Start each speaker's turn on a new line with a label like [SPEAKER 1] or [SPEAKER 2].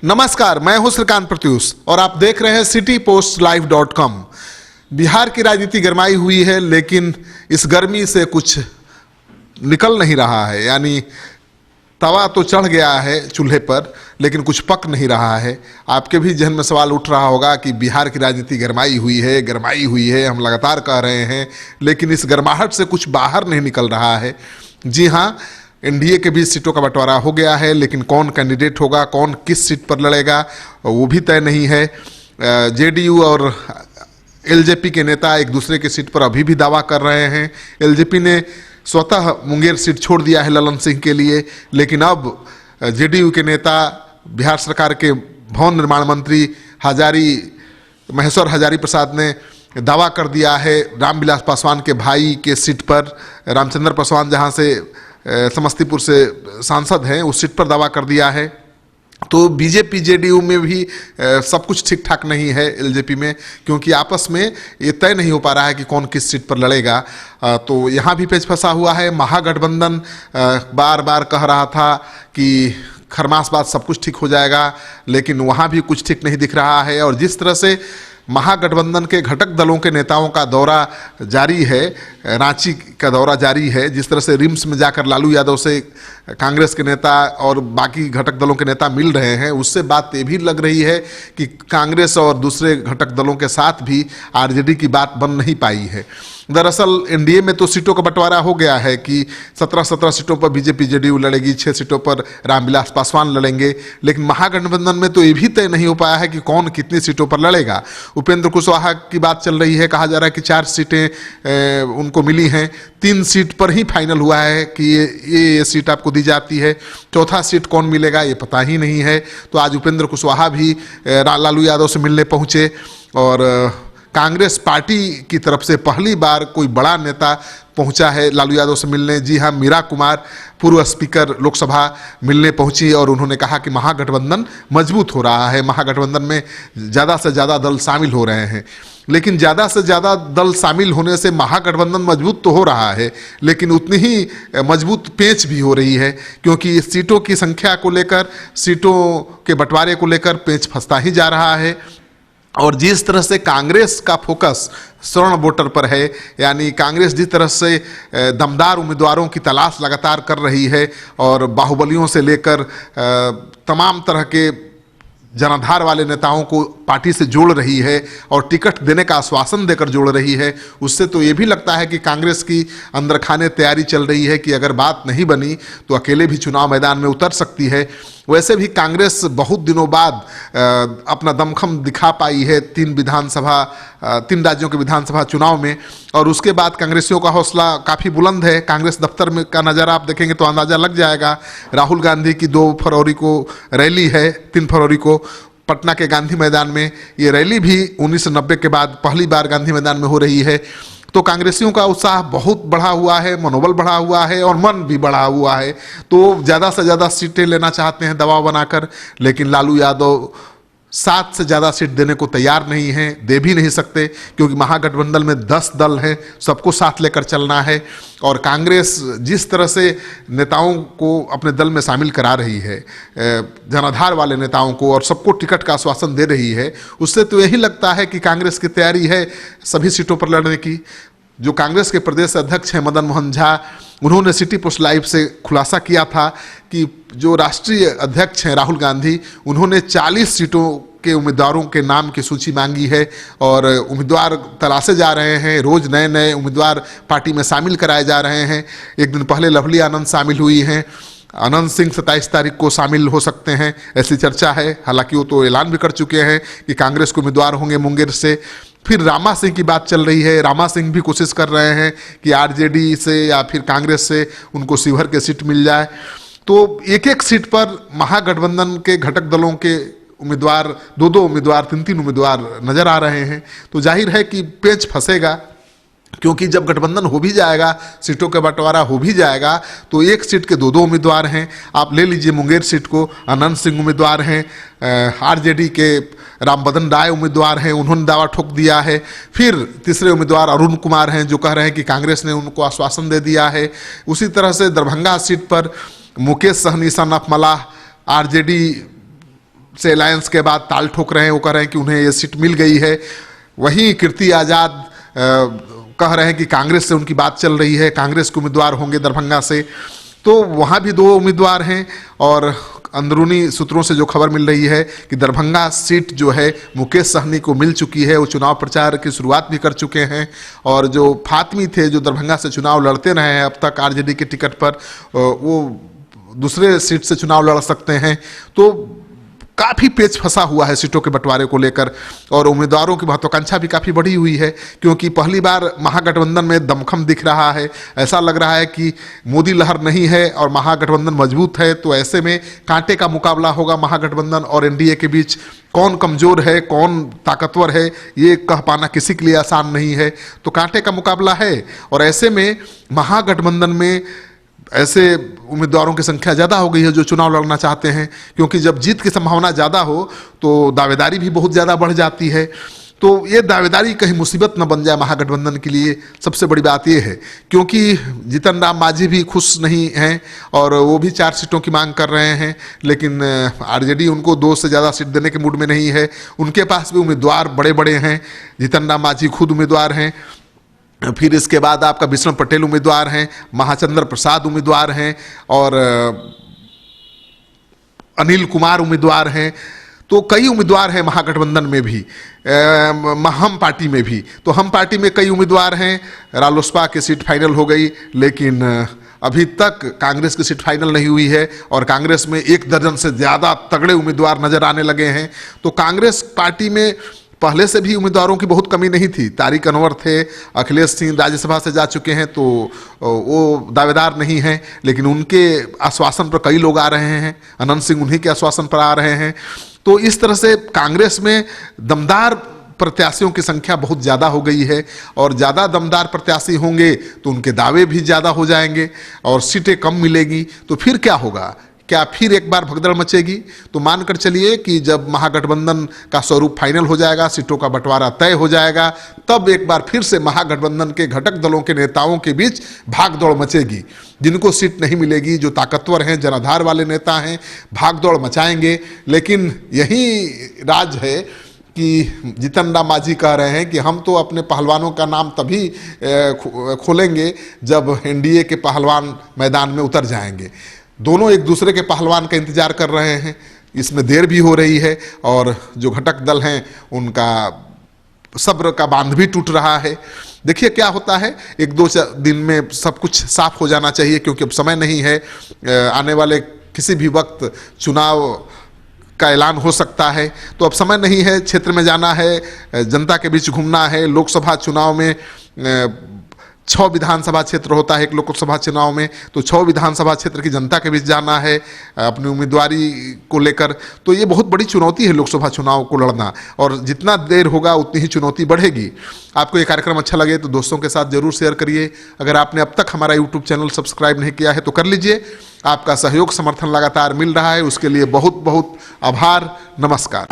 [SPEAKER 1] नमस्कार, मैं हूं श्रीकांत प्रत्यूष और आप देख रहे हैं citypostlive.com। बिहार की राजनीति गरमाई हुई है, लेकिन इस गर्मी से कुछ निकल नहीं रहा है। यानी तवा तो चढ़ गया है चूल्हे पर, लेकिन कुछ पक नहीं रहा है। आपके भी जहन में सवाल उठ रहा होगा कि बिहार की राजनीति गरमाई हुई है, हम लगातार कह रहे हैं, लेकिन इस गर्माहट से कुछ बाहर नहीं निकल रहा है। जी हाँ, एनडीए के बीच सीटों का बंटवारा हो गया है, लेकिन कौन कैंडिडेट होगा, कौन किस सीट पर लड़ेगा, वो भी तय नहीं है। जेडीयू और एलजेपी के नेता एक दूसरे की सीट पर अभी भी दावा कर रहे हैं। एलजेपी ने स्वतः मुंगेर सीट छोड़ दिया है ललन सिंह के लिए, लेकिन अब जेडीयू के नेता बिहार सरकार के भवन निर्माण मंत्री महेश्वर हजारी प्रसाद ने दावा कर दिया है रामविलास पासवान के भाई के सीट पर। रामचंद्र पासवान जहां से समस्तीपुर से सांसद हैं, उस सीट पर दावा कर दिया है। तो बीजेपी जेडीयू में भी सब कुछ ठीक ठाक नहीं है एलजेपी में, क्योंकि आपस में ये तय नहीं हो पा रहा है कि कौन किस सीट पर लड़ेगा। तो यहाँ भी पेच फंसा हुआ है। महागठबंधन बार बार कह रहा था कि खरमास बाद सब कुछ ठीक हो जाएगा, लेकिन वहाँ भी कुछ ठीक नहीं दिख रहा है। और जिस तरह से महागठबंधन के घटक दलों के नेताओं का दौरा जारी है, रांची का दौरा जारी है, जिस तरह से रिम्स में जाकर लालू यादव से कांग्रेस के नेता और बाकी घटक दलों के नेता मिल रहे हैं, उससे बात ये भी लग रही है कि कांग्रेस और दूसरे घटक दलों के साथ भी आरजेडी की बात बन नहीं पाई है। दरअसल एनडीए में तो सीटों का बंटवारा हो गया है कि 17 सीटों पर बीजेपी जेडीयू लड़ेगी, 6 सीटों पर रामविलास पासवान लड़ेंगे, लेकिन महागठबंधन में तो ये भी तय नहीं हो पाया है कि कौन कितनी सीटों पर लड़ेगा। उपेंद्र कुशवाहा की बात चल रही है, कहा जा रहा है कि 4 सीटें उनको मिली हैं, 3 सीट पर ही फाइनल हुआ है कि ये सीट आपको दी जाती है, चौथा सीट कौन मिलेगा ये पता ही नहीं है। तो आज उपेंद्र कुशवाहा भी लालू यादव से मिलने पहुंचे और कांग्रेस पार्टी की तरफ से पहली बार कोई बड़ा नेता पहुंचा है लालू यादव से मिलने। जी हां, मीरा कुमार पूर्व स्पीकर लोकसभा मिलने पहुंची और उन्होंने कहा कि महागठबंधन मजबूत हो रहा है, महागठबंधन में ज़्यादा से ज़्यादा दल शामिल हो रहे हैं। लेकिन ज़्यादा से ज़्यादा दल शामिल होने से महागठबंधन मजबूत तो हो रहा है, लेकिन उतनी ही मजबूत पेंच भी हो रही है, क्योंकि सीटों की संख्या को लेकर, सीटों के बंटवारे को लेकर पेंच फंसता ही जा रहा है। और जिस तरह से कांग्रेस का फोकस स्वर्ण वोटर पर है, यानी कांग्रेस जिस तरह से दमदार उम्मीदवारों की तलाश लगातार कर रही है और बाहुबलियों से लेकर तमाम तरह के जनाधार वाले नेताओं को पार्टी से जोड़ रही है और टिकट देने का आश्वासन देकर जोड़ रही है, उससे तो ये भी लगता है कि कांग्रेस की अंदर खाने तैयारी चल रही है कि अगर बात नहीं बनी तो अकेले भी चुनाव मैदान में उतर सकती है। वैसे भी कांग्रेस बहुत दिनों बाद अपना दमखम दिखा पाई है 3 राज्यों के विधानसभा चुनाव में, और उसके बाद कांग्रेसियों का हौसला काफ़ी बुलंद है। कांग्रेस दफ्तर में का नज़ारा आप देखेंगे तो अंदाज़ा लग जाएगा। राहुल गांधी की 2 फरवरी को रैली है, 3 फरवरी को पटना के गांधी मैदान में। ये रैली भी 1990 के बाद पहली बार गांधी मैदान में हो रही है। तो कांग्रेसियों का उत्साह बहुत बढ़ा हुआ है, मनोबल बढ़ा हुआ है और मन भी बढ़ा हुआ है। तो ज़्यादा से ज़्यादा सीटें लेना चाहते हैं दबाव बनाकर, लेकिन लालू यादव 7 से ज़्यादा सीट देने को तैयार नहीं हैं, दे भी नहीं सकते, क्योंकि महागठबंधन में 10 दल हैं, सबको साथ लेकर चलना है। और कांग्रेस जिस तरह से नेताओं को अपने दल में शामिल करा रही है, जनाधार वाले नेताओं को, और सबको टिकट का आश्वासन दे रही है, उससे तो यही लगता है कि कांग्रेस की तैयारी है सभी सीटों पर लड़ने की। जो कांग्रेस के प्रदेश अध्यक्ष हैं मदन मोहन झा, उन्होंने सिटी पोस्ट लाइव से खुलासा किया था कि जो राष्ट्रीय अध्यक्ष हैं राहुल गांधी, उन्होंने 40 सीटों के उम्मीदवारों के नाम की सूची मांगी है और उम्मीदवार तलाशे जा रहे हैं। रोज़ नए नए उम्मीदवार पार्टी में शामिल कराए जा रहे हैं। एक दिन पहले लवली आनंद शामिल हुई हैं, अनंत सिंह 27 तारीख को शामिल हो सकते हैं, ऐसी चर्चा है। हालांकि वो तो ऐलान भी कर चुके हैं कि कांग्रेस के उम्मीदवार होंगे मुंगेर से। फिर रामा सिंह की बात चल रही है, रामा सिंह भी कोशिश कर रहे हैं कि आरजेडी से या फिर कांग्रेस से उनको शिवहर के सीट मिल जाए। तो एक सीट पर महागठबंधन के घटक दलों के उम्मीदवार, 2 उम्मीदवार, 3 उम्मीदवार नजर आ रहे हैं। तो जाहिर है कि पेच फंसेगा, क्योंकि जब गठबंधन हो भी जाएगा, सीटों का बंटवारा हो भी जाएगा, तो 1 सीट के 2 उम्मीदवार हैं। आप ले लीजिए मुंगेर सीट को, अनंत सिंह उम्मीदवार हैं, आरजेडी के रामबदन राय उम्मीदवार हैं, उन्होंने दावा ठोक दिया है। फिर तीसरे उम्मीदवार अरुण कुमार हैं, जो कह रहे हैं कि कांग्रेस ने उनको आश्वासन दे दिया है। उसी तरह से दरभंगा सीट पर मुकेश सहनी सन ऑफ मलाह आरजेडी से अलायंस के बाद ताल ठोक रहे हैं, वो कह रहे हैं कि उन्हें ये सीट मिल गई है। वहीं कीर्ति आज़ाद कह रहे हैं कि कांग्रेस से उनकी बात चल रही है, कांग्रेस के उम्मीदवार होंगे दरभंगा से। तो वहाँ भी 2 उम्मीदवार हैं और अंदरूनी सूत्रों से जो खबर मिल रही है कि दरभंगा सीट जो है मुकेश सहनी को मिल चुकी है। वो चुनाव प्रचार की शुरुआत भी कर चुके हैं और जो फातमी थे, जो दरभंगा से चुनाव लड़ते रहे हैं अब तक आरजेडी के टिकट पर, वो दूसरे सीट से चुनाव लड़ सकते हैं। तो काफ़ी पेच फंसा हुआ है सीटों के बंटवारे को लेकर और उम्मीदवारों की महत्वाकांक्षा भी काफ़ी बढ़ी हुई है, क्योंकि पहली बार महागठबंधन में दमखम दिख रहा है। ऐसा लग रहा है कि मोदी लहर नहीं है और महागठबंधन मजबूत है। तो ऐसे में कांटे का मुकाबला होगा महागठबंधन और एनडीए के बीच। कौन कमज़ोर है, कौन ताकतवर है, ये कह पाना किसी के लिए आसान नहीं है। तो कांटे का मुकाबला है और ऐसे में महागठबंधन में ऐसे उम्मीदवारों की संख्या ज़्यादा हो गई है जो चुनाव लड़ना चाहते हैं, क्योंकि जब जीत की संभावना ज़्यादा हो तो दावेदारी भी बहुत ज़्यादा बढ़ जाती है। तो ये दावेदारी कहीं मुसीबत न बन जाए महागठबंधन के लिए, सबसे बड़ी बात ये है। क्योंकि जीतन राम मांझी भी खुश नहीं हैं और वो भी 4 सीटों की मांग कर रहे हैं, लेकिन आरजेडी उनको 2 से ज़्यादा सीट देने के मूड में नहीं है। उनके पास भी उम्मीदवार बड़े बड़े हैं। जीतन राम मांझी खुद उम्मीदवार हैं, फिर इसके बाद आपका विष्णु पटेल उम्मीदवार हैं, महाचंद्र प्रसाद उम्मीदवार हैं और अनिल कुमार उम्मीदवार हैं। तो कई उम्मीदवार हैं महागठबंधन में भी, हम पार्टी में भी। तो हम पार्टी में कई उम्मीदवार हैं। रालोसपा की सीट फाइनल हो गई, लेकिन अभी तक कांग्रेस की सीट फाइनल नहीं हुई है और कांग्रेस में 1 दर्जन से ज़्यादा तगड़े उम्मीदवार नजर आने लगे हैं। तो कांग्रेस पार्टी में पहले से भी उम्मीदवारों की बहुत कमी नहीं थी। तारिक अनवर थे, अखिलेश सिंह राज्यसभा से जा चुके हैं तो वो दावेदार नहीं हैं, लेकिन उनके आश्वासन पर कई लोग आ रहे हैं। अनंत सिंह उन्हीं के आश्वासन पर आ रहे हैं। तो इस तरह से कांग्रेस में दमदार प्रत्याशियों की संख्या बहुत ज़्यादा हो गई है और ज़्यादा दमदार प्रत्याशी होंगे तो उनके दावे भी ज़्यादा हो जाएंगे और सीटें कम मिलेगी। तो फिर क्या होगा? क्या फिर एक बार भगदड़ मचेगी? तो मानकर चलिए कि जब महागठबंधन का स्वरूप फाइनल हो जाएगा, सीटों का बंटवारा तय हो जाएगा, तब एक बार फिर से महागठबंधन के घटक दलों के नेताओं के बीच भागदौड़ मचेगी। जिनको सीट नहीं मिलेगी, जो ताकतवर हैं, जनाधार वाले नेता हैं, भागदौड़ मचाएंगे। लेकिन यही राज है कि जीतन राम मांझी कह रहे हैं कि हम तो अपने पहलवानों का नाम तभी खोलेंगे जब एनडीए के पहलवान मैदान में उतर जाएंगे। दोनों एक दूसरे के पहलवान का इंतजार कर रहे हैं, इसमें देर भी हो रही है और जो घटक दल हैं उनका सब्र का बांध भी टूट रहा है। देखिए क्या होता है, 1-2 दिन में सब कुछ साफ हो जाना चाहिए, क्योंकि अब समय नहीं है। आने वाले किसी भी वक्त चुनाव का ऐलान हो सकता है, तो अब समय नहीं है। क्षेत्र में जाना है, जनता के बीच घूमना है। लोकसभा चुनाव में 6 विधानसभा क्षेत्र होता है एक लोकसभा चुनाव में, तो 6 विधानसभा क्षेत्र की जनता के बीच जाना है अपनी उम्मीदवारी को लेकर। तो ये बहुत बड़ी चुनौती है लोकसभा चुनाव को लड़ना, और जितना देर होगा उतनी ही चुनौती बढ़ेगी। आपको ये कार्यक्रम अच्छा लगे तो दोस्तों के साथ जरूर शेयर करिए। अगर आपने अब तक हमारा यूट्यूब चैनल सब्सक्राइब नहीं किया है तो कर लीजिए। आपका सहयोग समर्थन लगातार मिल रहा है, उसके लिए बहुत बहुत आभार। नमस्कार।